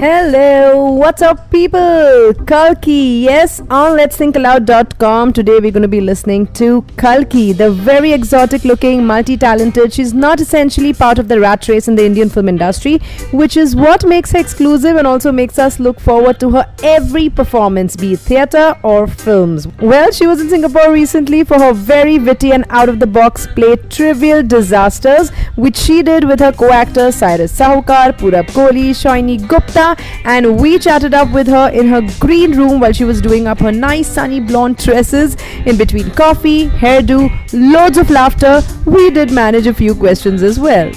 Hello, what's up, people? Kalki, yes, on letsthinkaloud.com. Today we're going to be listening to Kalki, the very exotic looking, multi talented. She's not essentially part of the rat race in the Indian film industry, which is what makes her exclusive and also makes us look forward to her every performance, be it theatre or films. Well, she was in Singapore recently for her very witty and out of the box play Trivial Disasters, which she did with her co actors Cyrus Sahukar, Purab Kohli, Shoini Gupta. And we chatted up with her in her green room while she was doing up her nice sunny blonde tresses. In between coffee, hairdo, loads of laughter, we did manage a few questions as well.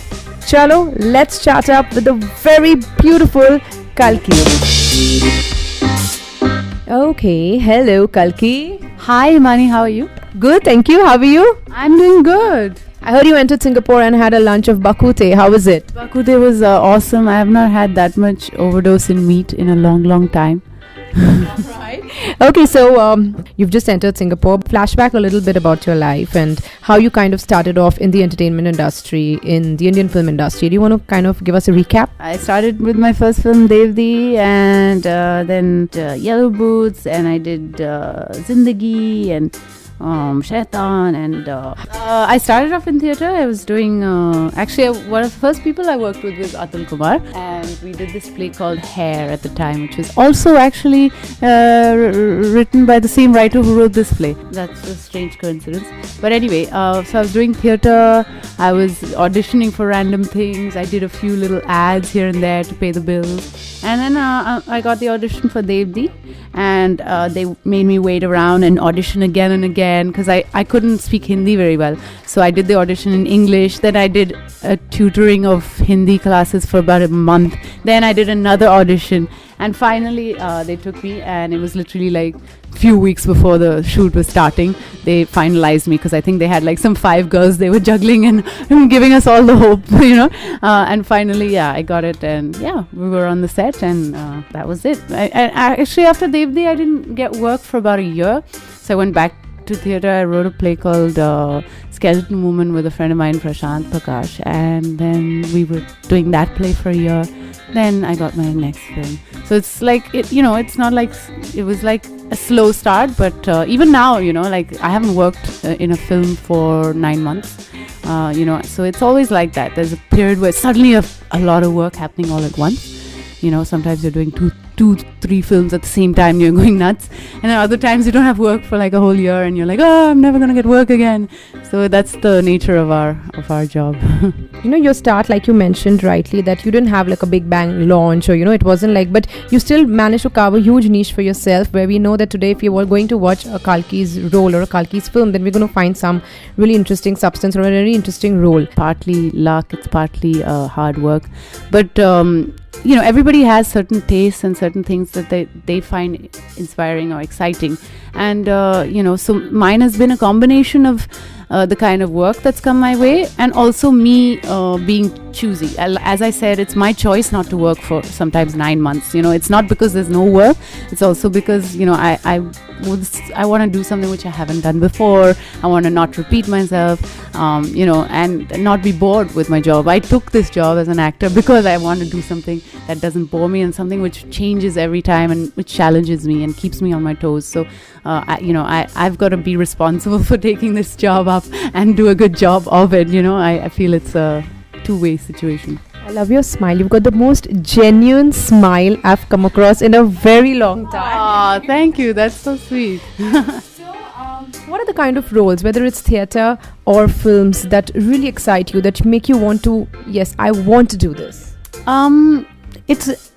Chalo, let's chat up with the very beautiful Kalki. Okay, hello Kalki. Hi Imani, how are you? Good, thank you. How are you? I'm doing good. I heard you entered Singapore and had a lunch of bakute. How was it? Bakute was awesome. I have not had that much overdose in meat in a long time. Right. Okay, so you've just entered Singapore. Flashback a little bit about your life and how you kind of started off in the entertainment industry, in the Indian film industry. Do you want to kind of give us a recap? I started with my first film Devdi, and then Yellow Boots, and I did Zindagi and Shaitan, and I started off in theatre. I was doing actually one of the first people I worked with was Atul Kumar, and we did this play called Hair at the time, which was also actually written by the same writer who wrote this play. That's a strange coincidence, but anyway, so I was doing theatre. I was auditioning for random things. I did a few little ads here and there to pay the bills, and then I got the audition for Devdi, and they made me wait around and audition again and again, because I couldn't speak Hindi very well. So I did the audition in English. Then I did a tutoring of Hindi classes for about a month. Then I did another audition. And finally, they took me, and it was literally like few weeks before the shoot was starting. They finalized me, because I think they had like some 5 girls they were juggling and giving us all the hope, and finally, yeah, I got it, and yeah, we were on the set, and that was it. I actually, after Devdi, I didn't get work for about a year, so I went back to theatre. I wrote a play called Skeleton Woman with a friend of mine, Prashant Prakash, and then we were doing that play for a year. Then I got my next film. So it's like, it's not like, it was like a slow start, but even now, like I haven't worked in a film for 9 months, so it's always like that. There's a period where suddenly a lot of work happening all at once. Sometimes you're doing two, 3 films at the same time, you're going nuts, and then other times you don't have work for like a whole year, and you're like, oh, I'm never gonna get work again. So that's the nature of our job. Your start, like you mentioned rightly, that you didn't have like a big bang launch, or it wasn't like, but you still managed to carve a huge niche for yourself, where we know that today if you are going to watch a Kalki's role or a Kalki's film, then we're going to find some really interesting substance or a very interesting role. Partly luck, it's partly hard work, but everybody has certain tastes and certain things that they find inspiring or exciting, and so mine has been a combination of the kind of work that's come my way, and also me being choosy. As I said, it's my choice not to work for sometimes 9 months. It's not because there's no work, it's also because I want to do something which I haven't done before. I want to not repeat myself, and not be bored with my job. I took this job as an actor because I want to do something that doesn't bore me, and something which changes every time and which challenges me and keeps me on my toes. So I've got to be responsible for taking this job up and do a good job of it. I feel it's a two-way situation. I love your smile. You've got the most genuine smile I've come across in a very long time. Oh, thank you. That's so sweet. What are the kind of roles, whether it's theatre or films, that really excite you, that make you want to, yes, I want to do this?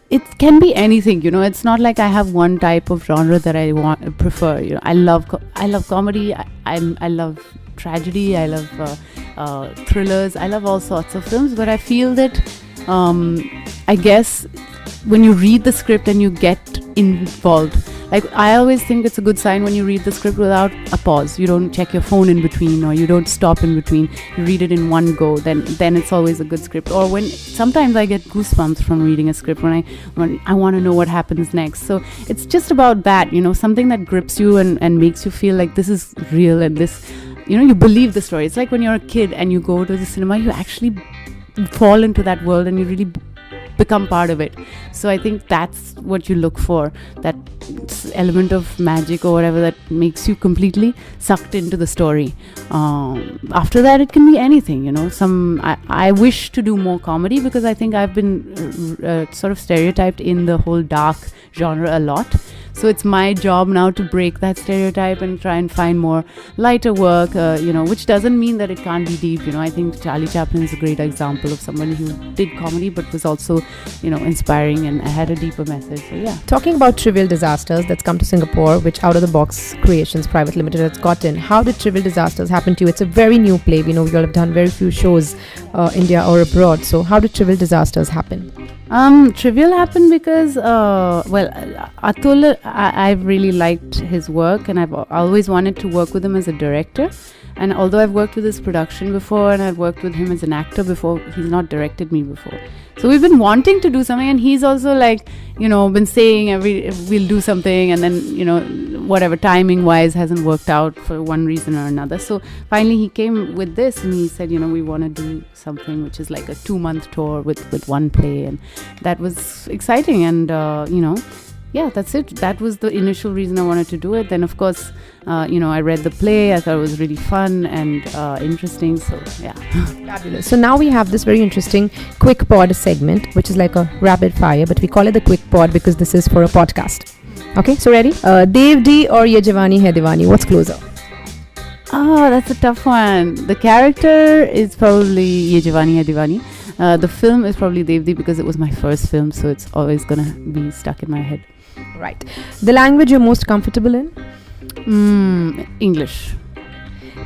It can be anything, It's not like I have one type of genre that I prefer. I love comedy. I love tragedy. I love thrillers. I love all sorts of films. But I feel that I guess when you read the script and you get involved, like I always think it's a good sign when you read the script without a pause. You don't check your phone in between, or you don't stop in between. You read it in one go. Then it's always a good script. Or when sometimes I get goosebumps from reading a script when I want to know what happens next. So it's just about that, something that grips you and makes you feel like this is real, and this, you believe the story. It's like when you're a kid and you go to the cinema, you actually fall into that world and you really become part of it. So I think that's what you look for, that element of magic or whatever that makes you completely sucked into the story. After that, it can be anything, you know. I wish to do more comedy because I think I've been sort of stereotyped in the whole dark genre a lot. So it's my job now to break that stereotype and try and find more lighter work, you know, which doesn't mean that it can't be deep. You know, I think Charlie Chaplin is a great example of somebody who did comedy but was also, you know, inspiring and had a deeper message. So yeah. Talking about Trivial Disasters that's come to Singapore, which Out of the Box Creations Private Limited has gotten, how did Trivial Disasters happen to you? It's a very new play. We know we all have done very few shows, India or abroad. So how did Trivial Disasters happen? Trivial happened because, well, Atul, I've really liked his work and I've always wanted to work with him as a director. And although I've worked with his production before and I've worked with him as an actor before, he's not directed me before. So we've been wanting to do something, and he's also like, you know, been saying we'll do something, and then, you know, whatever timing wise hasn't worked out for one reason or another. So finally he came with this and he said, you know, we want to do something which is like a 2-month tour with one play, and that was exciting. And you know, yeah, that's it. That was the initial reason I wanted to do it. Then of course, you know, I read the play. I thought it was really fun and interesting. So yeah. Fabulous. So now we have this very interesting quick pod segment, which is like a rapid fire, but we call it the quick pod because this is for a podcast. Okay, so ready? Dev D or Ye Jawani Hai Diwani? What's closer? Oh, that's a tough one. The character is probably Ye Jawani Hai Diwani. The film is probably Devdi because it was my first film, so it's always gonna be stuck in my head. Right. The language you're most comfortable in? English.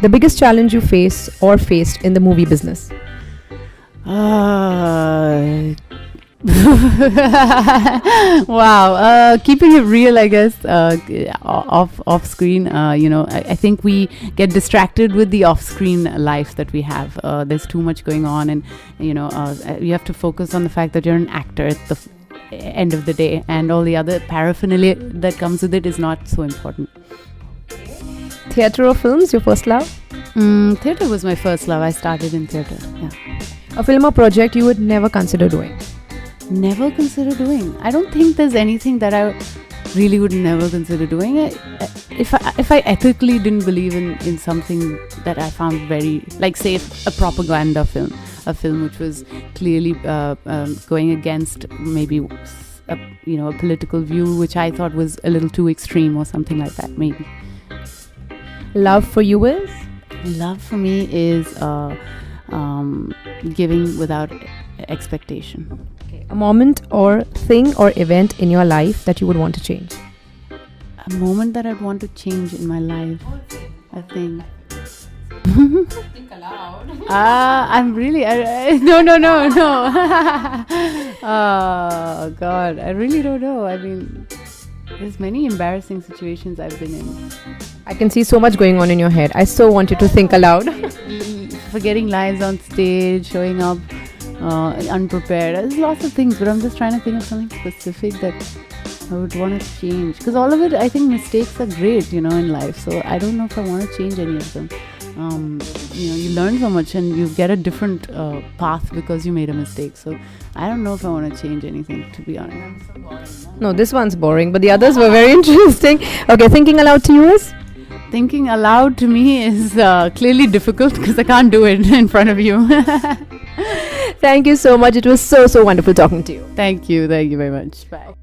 The biggest challenge you face or faced in the movie business? Wow. Keeping it real, I guess, off screen, you know, I think we get distracted with the off screen life that we have. There's too much going on, and you know, you have to focus on the fact that you're an actor at the end of the day, and all the other paraphernalia that comes with it is not so important. Theatre or films, your first love? Theatre was my first love. I started in theatre. Yeah. A film or project you would never consider doing? Never consider doing. I don't think there's anything that I really would never consider doing. If I ethically didn't believe in something that I found very, like say a propaganda film, a film which was clearly going against maybe a political view which I thought was a little too extreme or something like that, maybe. Love for you is? Love for me is giving without expectation. A moment or thing or event in your life that you would want to change? A moment that I'd want to change in my life, I think. Think aloud. I'm really no. Oh God, I really don't know. I mean, there's many embarrassing situations I've been in. I can see so much going on in your head. I so want you to think aloud. Forgetting lines on stage, showing up unprepared. There's lots of things, but I'm just trying to think of something specific that I would want to change. Because all of it, I think mistakes are great, you know, in life. So I don't know if I want to change any of them. You know, you learn so much and you get a different path because you made a mistake. So I don't know if I want to change anything, to be honest. No, this one's boring, but the others were very interesting. Okay, thinking aloud to you is? Thinking aloud to me is clearly difficult because I can't do it in front of you. Thank you so much. It was so wonderful talking to you. Thank you very much. Bye.